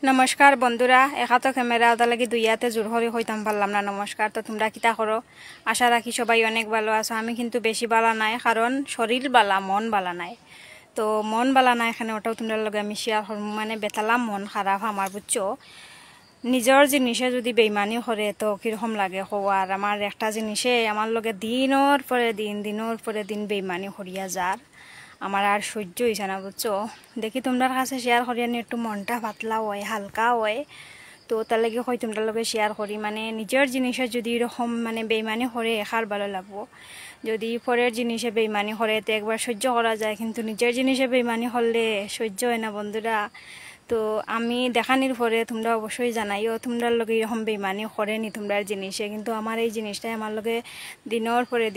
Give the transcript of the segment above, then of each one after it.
নমস্কার বন্ধুরা, একা তো ক্যামেরা ওটা লাগি দুইয়াতে জোর করে হইতাম পারলাম না। নমস্কার। তো তোমরা কিতা করো? আশা রাখি সবাই অনেক ভালো আছো। আমি কিন্তু বেশি বালা নাই, কারণ শরীর বালা মন বালা নাই। তো মন বালা নাই এখানে, ওটাও তোমরা লগে আমি শেয়ার করব। মানে বেতালাম মন খারাপ আমার, বুঝছো? নিজের জিনিসে যদি বেইমানি করে তো কিরকম লাগে হওয়ার। আমার একটা জিনিসে আমার লগে দিনের পরে দিন বেইমানি করিয়া যার, আমার আর সহ্য হয়েছে না, বুঝছো? দেখি তোমার কাছে শেয়ার করিয়া নিয়ে একটু মনটা পাতলা হয়, হালকা হয়। তো তার লাগে হয় তোমরা লগে শেয়ার করি। মানে নিজের জিনিসে যদি এরকম মানে বেইমানি করে একার ভালো লাগবো। যদি পরের জিনিসে বেইমানি করে তো একবার সহ্য করা যায়, কিন্তু নিজের জিনিসে বেইমানি করলে সহ্য হয় না বন্ধুরা। তো আমি দেখানির পরে তোমরা অবশ্যই জানাইও তোমরা লগে এরকম বেইমানি করেনি তোমরা জিনিসে, কিন্তু আমার এই জিনিসটাই আমার লগে দিনের পরে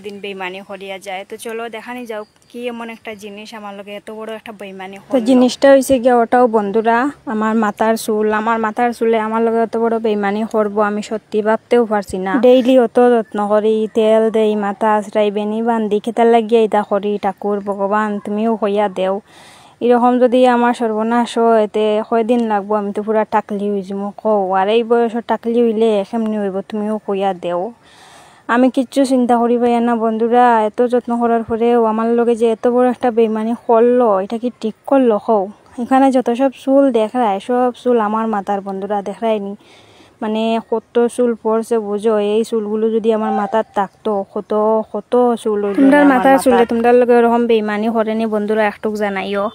দিন বেইমানি করিয়া যায়। তো চলো দেখানি যাও কি এমন একটা জিনিস আমার লগে এত বড় একটা বেইমানি। তো জিনিসটা হয়েছে গিয়ে ওটাও বন্ধুরা আমার মাথার চুলে আমার লগে এত বড় বেইমানি করবো আমি সত্যি ভাবতেও পারছি না। ডেইলি অত যত্ন করি, তেল দেই, মাথা আশ্রাই, বেনি বান্ধি, খেতার লাগিয়ে এটা করি। ঠাকুর ভগবান তুমিও হইয়া দেও। এরকম যদি আমার সর্বনাশ হয় এতে কয়দিন লাগবো? আমি তো পুরা টাকলি হয়ে যাবো। কও আর এই বয়সের টাকলি হইলে কেমনি হইব? তুমিও কইয়া দেও। আমি কিচ্ছু চিন্তা করি পাইয়া না বন্ধুরা। এত যত্ন করার পরেও আমার লগে যে এত বড় একটা বেইমানি করলো, এটা কি ঠিক করলো? কও। এখানে যত সব চুল দেখায়, সব চুল আমার মাথার বন্ধুরা, দেখায়নি মানে কত চুল পড়ছে বুঝো। এই চুলগুলো যদি আমার মাথার থাকতো, কত কত চুল তোমরা মাথার চুলে তোমরা লগে ওরকম বেইমানি করেনি বন্ধুরা, একটু জানাইও।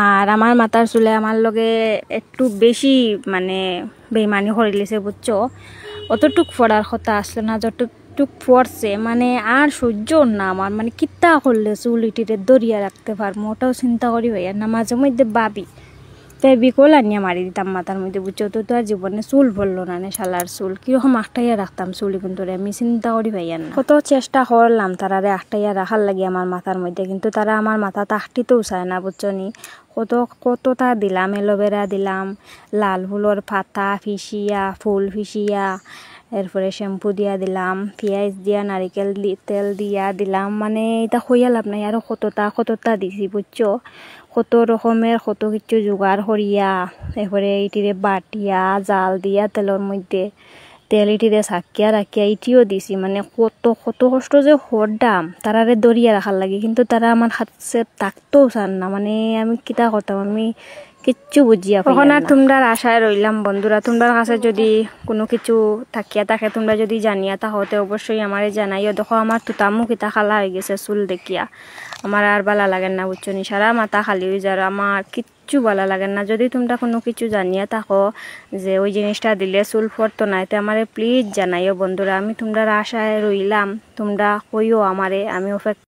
আর আমার মাথার চুলে আমার লগে একটু বেশি মানে বেইমানি করে লিছে, বুঝছো? অতটুক পড়ার কথা আসলে না, যতটুক পড়ছে মানে আর সহ্য না আমার। মানে কিত্তা করলে চুল ইটিরে দরিয়া রাখতে পারবো, ওটাও চিন্তা করি ভাইয়া না। মাঝে মধ্যে ভাবি তাই বিকল আনিয়া মারি দিতাম মাথার মধ্যে, বুঝছো? তো আর জীবনে চুল পড়লো না, শালার চুল কিরকম আটটাইয়া রাখতাম চুল, কিন্তু আমি চিন্তা করি ভাইয়া না। কত চেষ্টা করলাম তারারে আটটাইয়া রাখার লাগে আমার মাথার মধ্যে, কিন্তু তারা আমার মাথা তাকটিতেও চায় না, বুঝছো নি? কতটা দিলাম, এলোভেরা দিলাম, লাল ফুলের পাতা ফিসিয়া, ফুল ফিসিয়া, এরপরে শ্যাম্পু দিয়া দিলাম, পেঁয়াজ দিয়া, নারিকেল তেল দিয়া দিলাম। মানে এটা হইয়া লাভ নাই, আরো কতটা দিছি, বুঝছো? কত রকমের কত কিছু জোগাড় করিয়া এরপরে ইটিরে বাটিয়া জাল দিয়া তেলের মধ্যে তেল ইটিরে ছাকিয়া রাখিয়া ইটিও দিছি। মানে কত কষ্ট যে হরদাম তারারে দরিয়া রাখার লাগে, কিন্তু তারা আমার হাতে থাকতেও চান না। মানে আমি কিতা করতাম, আমি কিচ্ছু বুঝিয়া তখন আর তোমরা আশায় রইলাম বন্ধুরা। তোমরা কাছে যদি কোনো কিছু থাকিয়া থাকে, তোমরা যদি জানিয়া তাহলে অবশ্যই আমারে জানাইও। দেখো আমার তুতামু কিতা খালা হয়ে গেছে চুল দেখিয়া, আমার আর ভালো লাগে না, বুঝছো নি? সারা মাথা খালি হয়ে যার, আমার কিচ্ছু ভালো লাগে না। যদি তোমরা কোনো কিছু জানিয়া থাকো যে ওই জিনিসটা দিলে চুল পড়তো না, তো আমারে প্লিজ জানাইও বন্ধুরা। আমি তোমরা আশায় রইলাম, তোমরা কইও আমারে, আমি